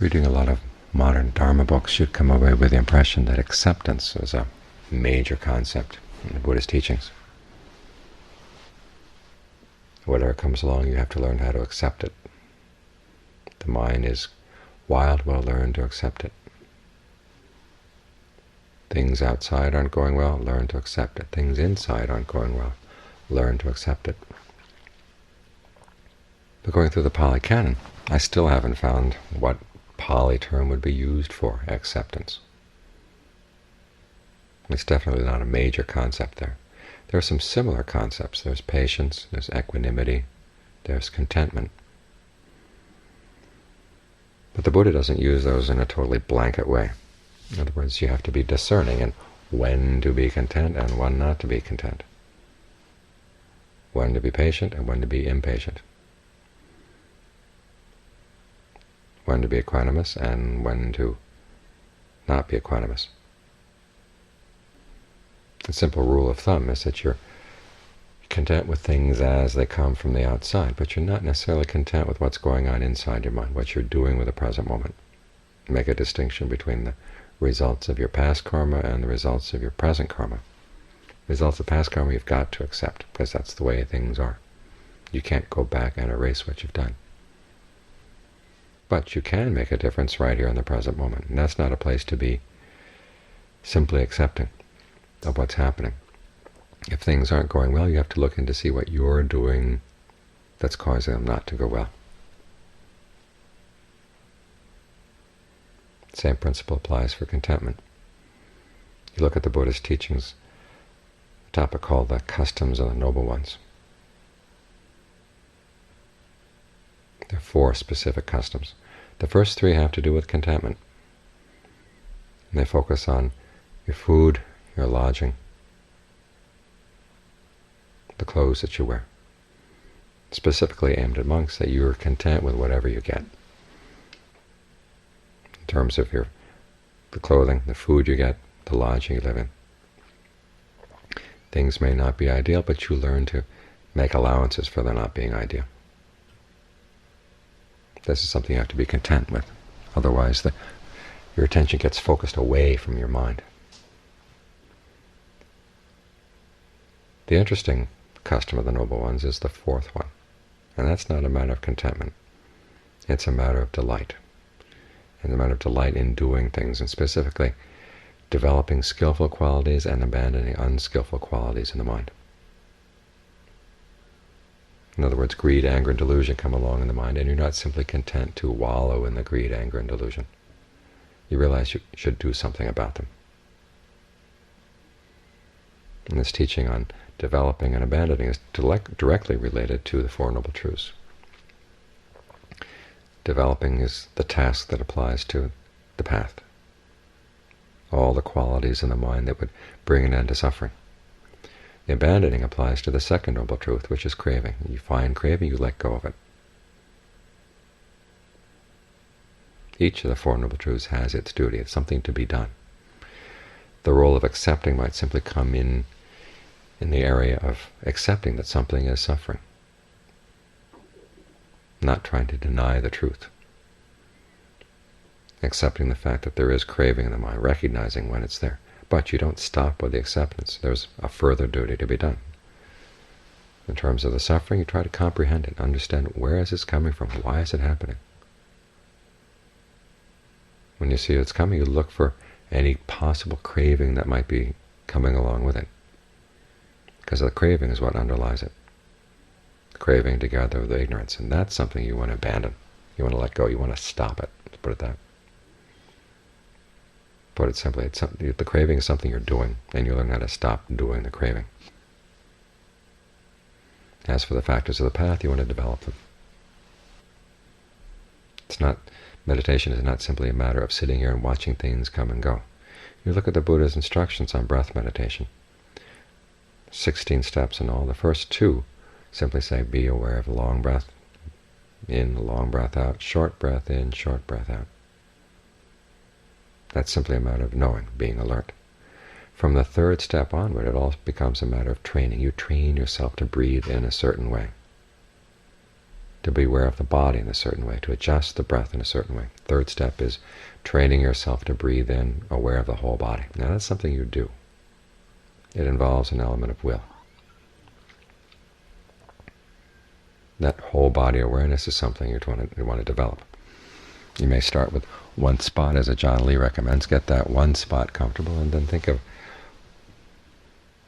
Reading a lot of modern Dharma books, you'd come away with the impression that acceptance is a major concept in the Buddhist teachings. Whatever comes along, you have to learn how to accept it. The mind is wild, well, learn to accept it. Things outside aren't going well, learn to accept it. Things inside aren't going well, learn to accept it. But going through the Pali Canon, I still haven't found what Pali term would be used for acceptance. It's definitely not a major concept there. There are some similar concepts. There's patience, there's equanimity, there's contentment. But the Buddha doesn't use those in a totally blanket way. In other words, you have to be discerning in when to be content and when not to be content, when to be patient and when to be impatient, when to be equanimous and when to not be equanimous. The simple rule of thumb is that you're content with things as they come from the outside, but you're not necessarily content with what's going on inside your mind, what you're doing with the present moment. Make a distinction between the results of your past karma and the results of your present karma. Results of past karma you've got to accept, because that's the way things are. You can't go back and erase what you've done. But you can make a difference right here in the present moment, and that's not a place to be simply accepting of what's happening. If things aren't going well, you have to look in to see what you're doing that's causing them not to go well. The same principle applies for contentment. You look at the Buddhist teachings, a topic called the customs of the noble ones. There are 4 specific customs. The first 3 have to do with contentment. And they focus on your food, your lodging, the clothes that you wear. Specifically aimed at monks, that you are content with whatever you get. In terms of the clothing, the food you get, the lodging you live in. Things may not be ideal, but you learn to make allowances for their not being ideal. This is something you have to be content with. Otherwise, your attention gets focused away from your mind. The interesting custom of the noble ones is the 4th one, and that's not a matter of contentment. It's a matter of delight. It's a matter of delight in doing things, and specifically developing skillful qualities and abandoning unskillful qualities in the mind. In other words, greed, anger, and delusion come along in the mind, and you're not simply content to wallow in the greed, anger, and delusion. You realize you should do something about them. And this teaching on developing and abandoning is directly related to the 4 Noble Truths. Developing is the task that applies to the path. All the qualities in the mind that would bring an end to suffering. The abandoning applies to the 2nd Noble Truth, which is craving. You find craving, you let go of it. Each of the 4 Noble Truths has its duty. It's something to be done. The role of accepting might simply come in the area of accepting that something is suffering, not trying to deny the truth. Accepting the fact that there is craving in the mind, recognizing when it's there. But you don't stop with the acceptance. There's a further duty to be done. In terms of the suffering, you try to comprehend it, understand where is this coming from, why is it happening. When you see it's coming, you look for any possible craving that might be coming along with it. Because the craving is what underlies it. Craving together with ignorance, and that's something you want to abandon. You want to let go. You want to stop it. Let's put it that. Put it simply, the craving is something you're doing, and you learn how to stop doing the craving. As for the factors of the path, you want to develop them. Meditation is not simply a matter of sitting here and watching things come and go. You look at the Buddha's instructions on breath meditation. 16 steps in all. The first 2 simply say, be aware of the long breath in, long breath out, short breath in, short breath out. That's simply a matter of knowing, being alert. From the 3rd step onward, it all becomes a matter of training. You train yourself to breathe in a certain way. to be aware of the body in a certain way, to adjust the breath in a certain way. Third step is training yourself to breathe in, aware of the whole body. Now that's something you do. It involves an element of will. That whole body awareness is something you want to develop. You may start with one spot, as Ajahn Lee recommends. Get that one spot comfortable, and then think of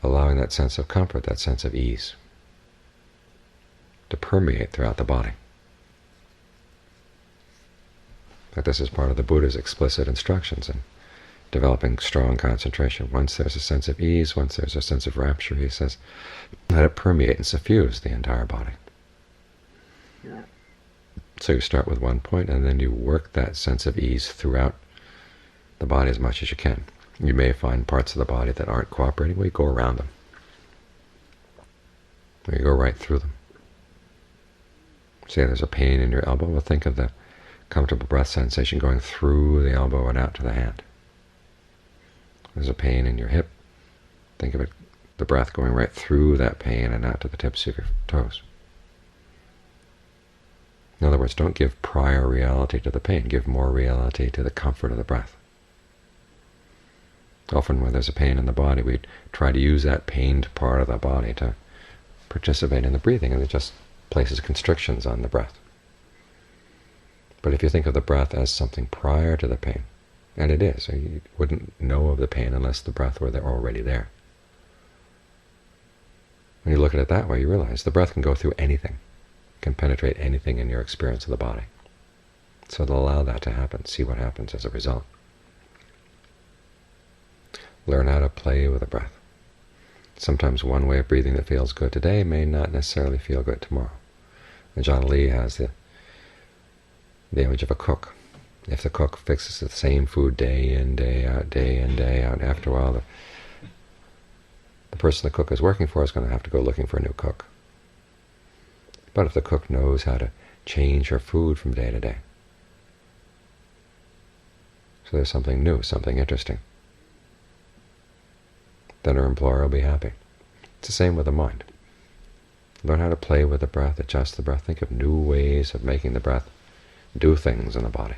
allowing that sense of comfort, that sense of ease, to permeate throughout the body. But this is part of the Buddha's explicit instructions in developing strong concentration. Once there's a sense of ease, once there's a sense of rapture, he says, let it permeate and suffuse the entire body. So you start with one point, and then you work that sense of ease throughout the body as much as you can. You may find parts of the body that aren't cooperating. Well, you go around them. Or you go right through them. Say there's a pain in your elbow. Well, think of the comfortable breath sensation going through the elbow and out to the hand. There's a pain in your hip. Think of it, the breath going right through that pain and out to the tips of your toes. In other words, don't give prior reality to the pain. Give more reality to the comfort of the breath. Often when there's a pain in the body, we try to use that pained part of the body to participate in the breathing, and it just places constrictions on the breath. But if you think of the breath as something prior to the pain, and it is, you wouldn't know of the pain unless the breath were already there. When you look at it that way, you realize the breath can go through anything, can penetrate anything in your experience of the body. So to allow that to happen, see what happens as a result. Learn how to play with the breath. Sometimes one way of breathing that feels good today may not necessarily feel good tomorrow. And Ajahn Lee has the image of a cook. If the cook fixes the same food day in, day out, after a while the person the cook is working for is going to have to go looking for a new cook. But if the cook knows how to change her food from day to day, so there's something new, something interesting, then her employer will be happy. It's the same with the mind. Learn how to play with the breath, adjust the breath, think of new ways of making the breath do things in the body.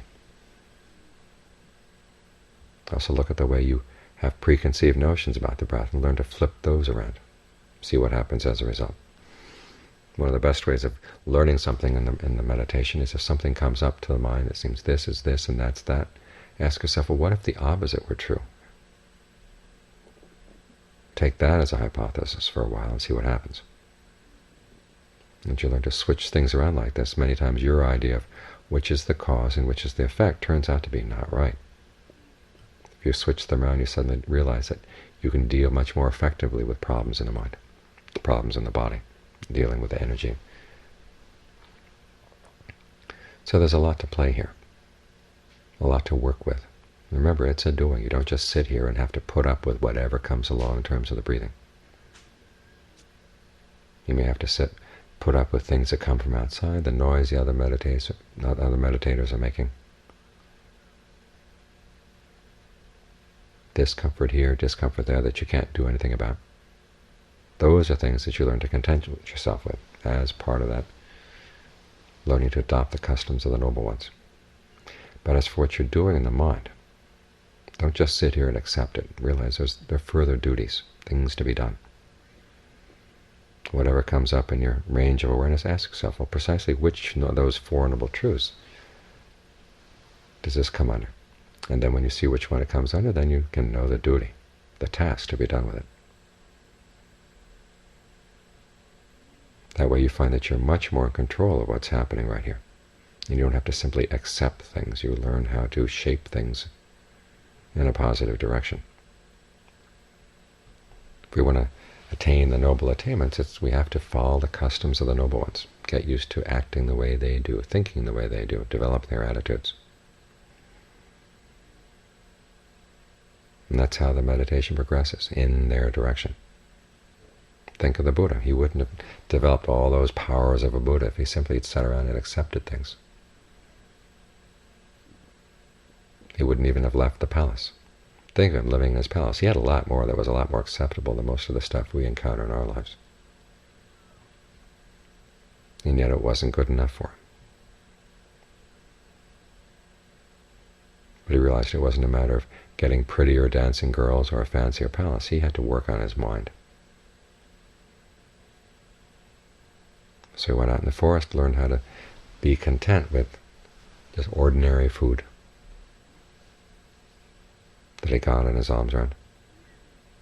Also look at the way you have preconceived notions about the breath and learn to flip those around. See what happens as a result. One of the best ways of learning something in the meditation is if something comes up to the mind that seems this is this and that's that, ask yourself, well, what if the opposite were true? Take that as a hypothesis for a while and see what happens. And you learn to switch things around like this. Many times your idea of which is the cause and which is the effect turns out to be not right. If you switch them around, you suddenly realize that you can deal much more effectively with problems in the mind, problems in the body, dealing with the energy. So there's a lot to play here, a lot to work with. Remember, it's a doing. You don't just sit here and have to put up with whatever comes along in terms of the breathing. You may have to put up with things that come from outside, the noise the other meditators are making. Discomfort here, discomfort there that you can't do anything about. Those are things that you learn to content yourself with as part of that learning to adopt the customs of the noble ones. But as for what you're doing in the mind, don't just sit here and accept it. Realize there are further duties, things to be done. Whatever comes up in your range of awareness, ask yourself, well, precisely which of those Four Noble Truths does this come under? And then when you see which one it comes under, then you can know the duty, the task to be done with it. That way you find that you're much more in control of what's happening right here. And you don't have to simply accept things. You learn how to shape things in a positive direction. If we want to attain the noble attainments, we have to follow the customs of the noble ones, get used to acting the way they do, thinking the way they do, develop their attitudes. And that's how the meditation progresses, in their direction. Think of the Buddha. He wouldn't have developed all those powers of a Buddha if he simply sat around and accepted things. He wouldn't even have left the palace. Think of him living in his palace. He had a lot more that was a lot more acceptable than most of the stuff we encounter in our lives. and yet it wasn't good enough for him. But he realized it wasn't a matter of getting prettier dancing girls or a fancier palace. He had to work on his mind. So he went out in the forest, learned how to be content with just ordinary food that he got in his alms round,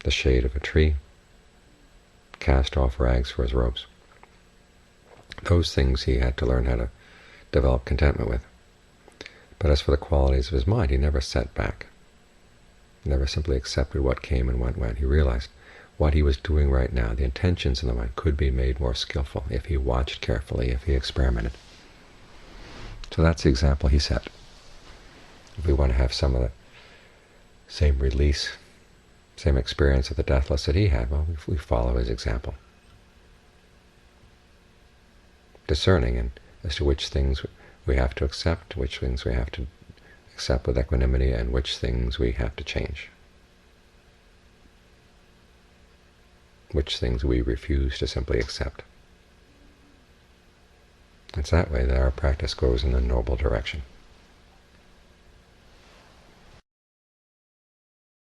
the shade of a tree, cast off rags for his robes. Those things he had to learn how to develop contentment with. But as for the qualities of his mind, he never set back. He never simply accepted what came and what went. He realized what he was doing right now, the intentions in the mind, could be made more skillful if he watched carefully, if he experimented. So that's the example he set. If we want to have some of the same release, same experience of the deathless that he had, well, we follow his example. Discerning as to which things we have to accept, which things we have to accept with equanimity, and which things we have to change, which things we refuse to simply accept. It's that way that our practice goes in a noble direction.